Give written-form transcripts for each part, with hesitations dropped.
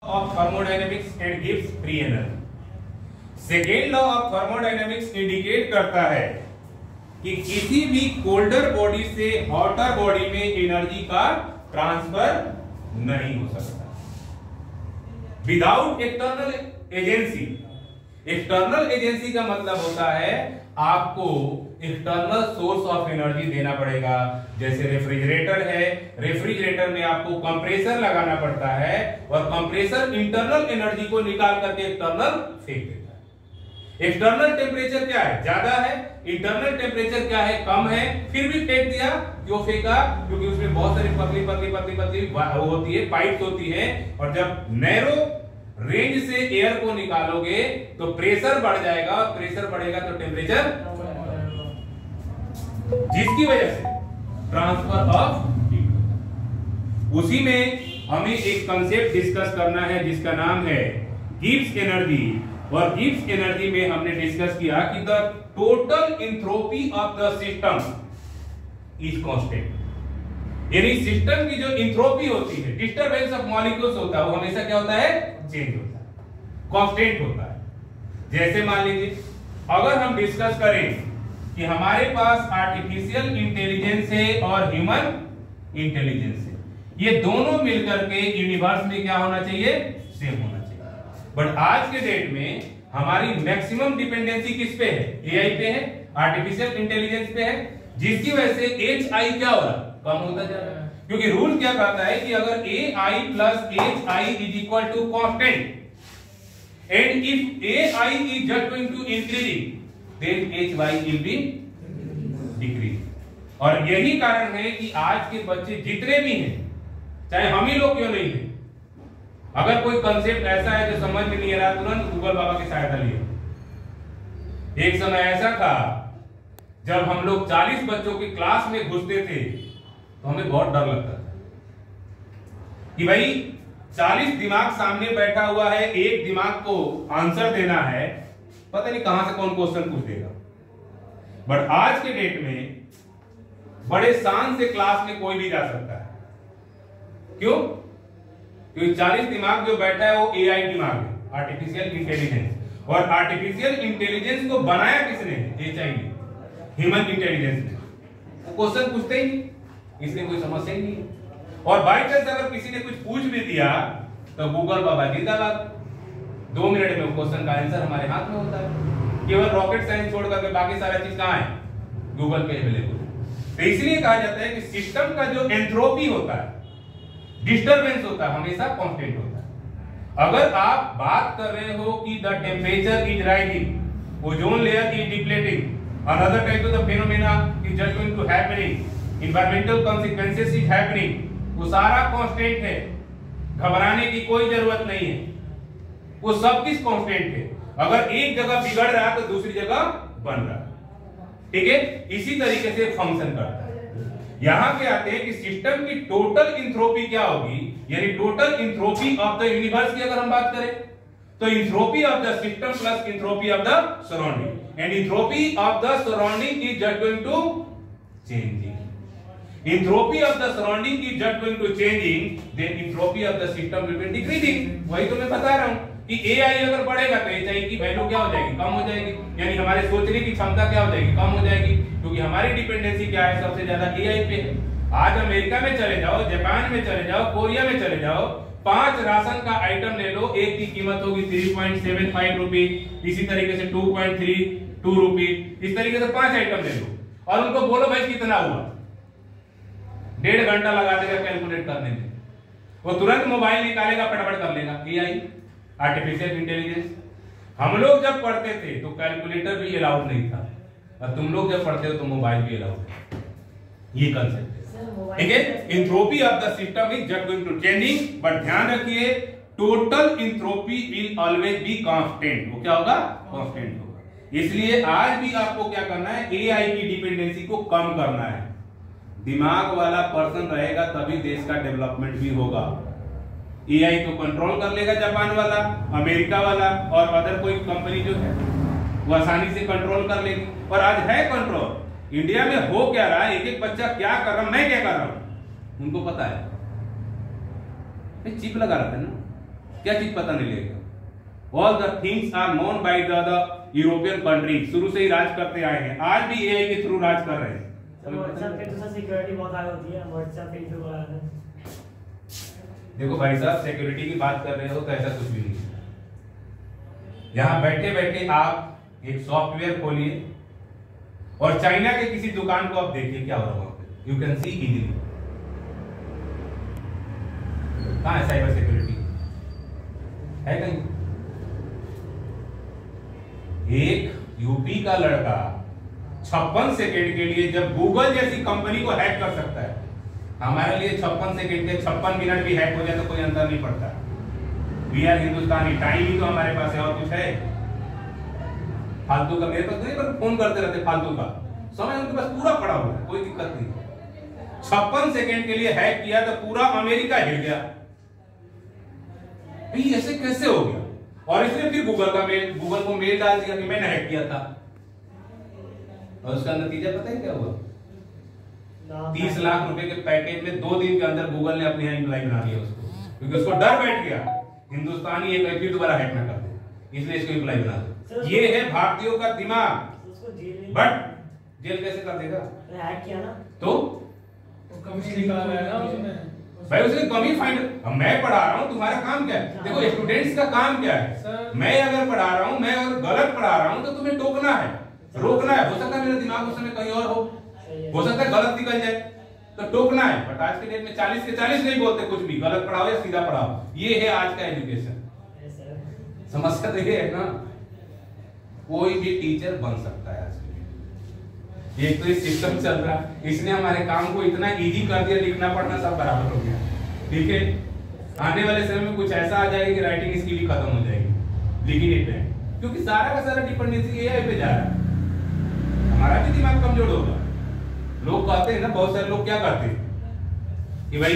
of thermodynamics and gives free energy. Second law of thermodynamics indicate करता है कि किसी भी कोल्डर बॉडी से हॉटर बॉडी में एनर्जी का ट्रांसफर नहीं हो सकता without external agency. External agency का मतलब होता है आपको एक्सटर्नल सोर्स ऑफ एनर्जी देना पड़ेगा। जैसे रेफ्रिजरेटर है, रेफ्रिजरेटर में आपको कंप्रेसर लगाना पड़ता है और कंप्रेसर इंटरनल एनर्जी को निकाल करके एक्सटर्नल फेंक देता है। एक्सटर्नल टेम्परेचर क्या है? ज्यादा है। इंटरनल टेम्परेचर क्या है? कम है। फिर भी फेंक दिया। क्यों फेंका? क्योंकि उसमें बहुत सारी पतली पतली पतली पतली होती है, पाइप्स होती है, और जब नैरो रेंज से एयर को निकालोगे तो प्रेशर बढ़ जाएगा, और प्रेशर बढ़ेगा तो टेम्परेचर, जिसकी वजह से ट्रांसफर ऑफ हीट। उसी में हमें एक कंसेप्ट डिस्कस करना है जिसका नाम है गिब्स एनर्जी। और गिब्स एनर्जी में हमने डिस्कस किया कि the total entropy of the system is constant. यानी सिस्टम की जो एंट्रोपी होती है, डिस्टरबेंस ऑफ मॉलिक्यूल्स होता है, वो हमेशा क्या होता है? चेंज होता है, कांस्टेंट होता है। जैसे मान लीजिए अगर हम डिस्कस करें कि हमारे पास आर्टिफिशियल इंटेलिजेंस है और ह्यूमन इंटेलिजेंस है, ये दोनों मिलकर के यूनिवर्स में क्या होना चाहिए? सेम होना चाहिए। बट आज के डेट में हमारी मैक्सिमम डिपेंडेंसी किस पे है? एआई पे है, आर्टिफिशियल इंटेलिजेंस पे है, जिसकी वजह से एच आई क्या हो रहा? कम होता जा रहा है। क्योंकि रूल क्या कहता है कि अगर A I plus H I is equal to constant and if A I is just going to increasing then H Y will be decrease. और यही कारण है कि आज के बच्चे जितने भी हैं, चाहे हम ही लोग क्यों नहीं है, अगर कोई कंसेप्ट ऐसा है जो समझ में नहीं आ रहा, तुरंत गूगल बाबा की सहायता लिए। एक समय ऐसा था जब हम लोग 40 बच्चों की क्लास में घुसते थे तो हमें बहुत डर लगता था कि भाई 40 दिमाग सामने बैठा हुआ है, एक दिमाग को आंसर देना है, पता नहीं कहां से कौन क्वेश्चन पूछ देगा। बट आज के डेट में बड़े शान से क्लास में कोई भी जा सकता है। क्यों? क्योंकि 40 दिमाग जो बैठा है वो एआई दिमाग है, आर्टिफिशियल इंटेलिजेंस। और आर्टिफिशियल इंटेलिजेंस को बनाया किसने? एचआई ने, ह्यूमन इंटेलिजेंस ने। क्वेश्चन पूछते ही नहीं, इसलिए कोई समस्या ही नहीं है। और बाय चांस अगर किसी ने कुछ पूछ भी दिया तो गूगल बाबा जिंदाबाद, 2 मिनट में क्वेश्चन का आंसर हमारे हाथ में होता है। केवल रॉकेट साइंस छोड़ करके बाकी सारा चीज कहां है? गूगल पे अवेलेबल है। तो इसलिए कहा जाता है कि सिस्टम का जो एंट्रोपी होता है, डिस्टरबेंस होता है, हमेशा कांस्टेंट होता है। अगर आप बात कर रहे हो कि the temperature is rising, ozone layer is depleting, another type of the phenomena is just going to happening, environmental consequences is happening, वो सारा कांस्टेंट है, घबराने की कोई जरूरत नहीं है। वो सब किस कांस्टेंट है। अगर एक जगह बिगड़ रहा है तो दूसरी जगह बन रहा है। ठीक है, इसी तरीके से फंक्शन करता है। यहां पे आते हैं कि सिस्टम की टोटल एंट्रोपी क्या होगी, यानी total entropy of the universe की अगर हम बात करें तो entropy of the system plus entropy of the surrounding, and entropy of the surrounding is just going to changing. Entropy of the surrounding is just going to changing, then entropy of the system will be decreasing। वही तो मैं बता रहा हूँ कि AI अगर बढ़ेगा तो HI की वैल्यू क्या हो जाएगी? कम हो जाएगी। यानी हमारे सोचने की क्षमता क्या हो जाएगी? कम हो जाएगी, क्योंकि हमारी डिपेंडेंसी क्या है? सबसे ज्यादा AI पे है। आज अमेरिका में चले जाओ, जापान में चले जाओ, कोरिया में चले जाओ, 5 राशन का आइटम ले लो, एक की कीमत होगी 3.75 रुपीज, इसी तरीके से 2.32 रुपीज, इस तरीके से 5 आइटम ले लो और उनको बोलो भाई कितना हुआ, 1.5 घंटा लगा देगा कैलकुलेट करने में। वो तुरंत मोबाइल निकालेगा, फटाफट कर लेगा। AI, artificial intelligence. हम लोग जब पढ़ते थे तो कैलकुलेटर भी अलाउड नहीं था, और तुम लोग जब पढ़ते हो तो मोबाइल भी अलाउड है। ये कंसेप्ट है। ठीक है, entropy of the system is just going to changing, but ध्यान रखिए total entropy will always be constant. वो क्या होगा? कांस्टेंट होगा। इसलिए आज भी आपको क्या करना है? एआई की डिपेंडेंसी को कम करना है। दिमाग वाला पर्सन रहेगा तभी देश का डेवलपमेंट भी होगा। एआई तो कंट्रोल कर लेगा जापान वाला, अमेरिका वाला और अदर कोई कंपनी जो है वो आसानी से कंट्रोल कर लेगी। और आज है कंट्रोल। इंडिया में हो क्या रहा है, एक एक बच्चा क्या कर रहा है, मैं क्या कर रहा हूं, उनको पता है। चिप लगा रहा था ना, क्या चीज पता नहीं लगेगा? All the things are known by the European country, शुरू से ही राज करते आए हैं, आज भी एआई के थ्रू राज कर रहे हैं। व्हाट्सएप पे तो सर सिक्योरिटी बहुत हाई होती है, व्हाट्सएप पे जो आ रहा है। देखो भाई साहब, सिक्योरिटी की बात कर रहे हो तो ऐसा कुछ भी नहीं। यहां बैठे बैठे आप एक सॉफ्टवेयर खोलिए और चाइना के किसी दुकान को आप देखिए क्या हो रहा है, यू कैन सी इजीली। कहां है साइबर सिक्योरिटी? है कहीं? एक यूपी का लड़का 56 सेकेंड के लिए जब गूगल जैसी कंपनी को हैक कर सकता है, हमारे लिए 56 सेकेंड के 56 मिनट भी हैक हो जाए तो कोई अंतर नहीं पड़ता। वी आर हिंदुस्तानी, टाइम ही तो हमारे पास है, और कुछ है फालतू का? मेरे पास नहीं, पर फोन करते रहते फालतू का, समय उनके पास पूरा पड़ा हुआ है, कोई दिक्कत नहीं। 56 सेकेंड के लिए हैक किया तो पूरा अमेरिका हिल गया। ऐसे कैसे हो गया? और इसने फिर गूगल को मेल डाल दिया कि मैंने हैक किया था, और उसका नतीजा पता है क्या हुआ? 30 लाख रुपए के पैकेज में 2 दिन के अंदर गूगल ने अपनी एम्प्लॉय बना लिया उसको, क्योंकि उसको डर बैठ गया हिंदुस्तानी एक फिर दोबारा हैक ना कर दे, इसलिए इसको एम्प्लॉय बना दे। ये है भारतीयों का दिमाग। बट जेल कैसे कर देगा? हैक किया ना तो कमी निकाल रहा है ना उसमें, भाई उसने कमी फाइंड। मैं पढ़ा रहा हूँ, तुम्हारा काम क्या है? देखो स्टूडेंट्स का काम क्या है, मैं अगर पढ़ा रहा हूँ, मैं अगर गलत पढ़ा रहा हूँ तो तुम्हें टोकना है, रोकना है। हो सकता है मेरा दिमाग उस समय कहीं और हो सकता है गलत निकल जाए तो टोकना है। बट आज के डेट में 40 के 40 नहीं बोलते कुछ भी, गलत पढ़ाओ या सीधा पढ़ाओ। ये है आज का एजुकेशन। समस्या तो ये है ना, कोई भी टीचर बन सकता है आज के डेट। एक तो ये सिस्टम चल रहा है, इसने हमारे काम को इतना इजी कर दिया, लिखना पढ़ना सब बराबर हो गया। ठीक है, आने वाले समय में कुछ ऐसा आ जाएगा कि राइटिंग स्किल ही खत्म हो जाएगी, लिख ही नहीं पाएंगे, क्योंकि सारा का सारा डिपेंडेंसी एआई पे जा रहा है। हमारा भी दिमाग कमजोर होगा। लोग कहते हैं ना, बहुत सारे लोग क्या करते हैं कि भाई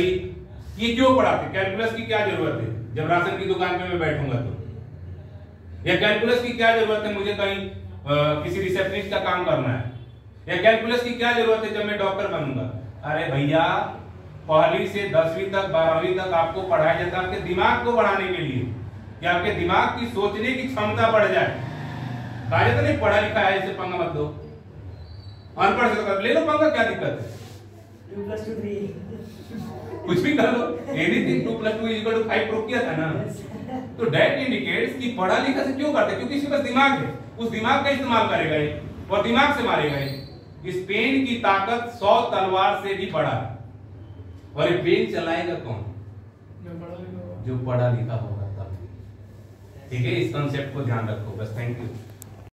ये क्यों पढ़ाते, कैलकुलस की क्या जरूरत है जब राशन की दुकान पे मैं बैठूंगा तो, या कैलकुलस की क्या जरूरत है मुझे कहीं किसी रिसेप्शनिस्ट का काम करना है, या कैलकुलस की क्या जरूरत है जब मैं डॉक्टर बनूंगा। अरे भैया, पहली से 10वीं तक 12वीं तक आपको पढ़ाया जाता है आपके दिमाग को बढ़ाने के लिए, कि आपके दिमाग की सोचने की क्षमता बढ़ जाए। कहा जाता नहीं पढ़ा लिखा है इसे पंगा मत दो, अनपढ़ से ले लो पंगा, क्या दिक्कत है? 2 + 2 3 कुछ भी कर लो, एनीथिंग 2 + 2 = 5 प्रूव किया था ना। तो दैट इंडिकेट्स कि पढ़ा लिखा से क्यों करते, क्योंकि इसके पास दिमाग है, उस दिमाग का इस्तेमाल करेगा ये, और दिमाग से मारेगा ये। इस पेन की ताकत 100 तलवार से भी बड़ा है, और ये पेन चलाएगा कौन? जो पढ़ा लिखा होगा तब। ठीक है, इस कॉन्सेप्ट को ध्यान रखो बस। Thank you.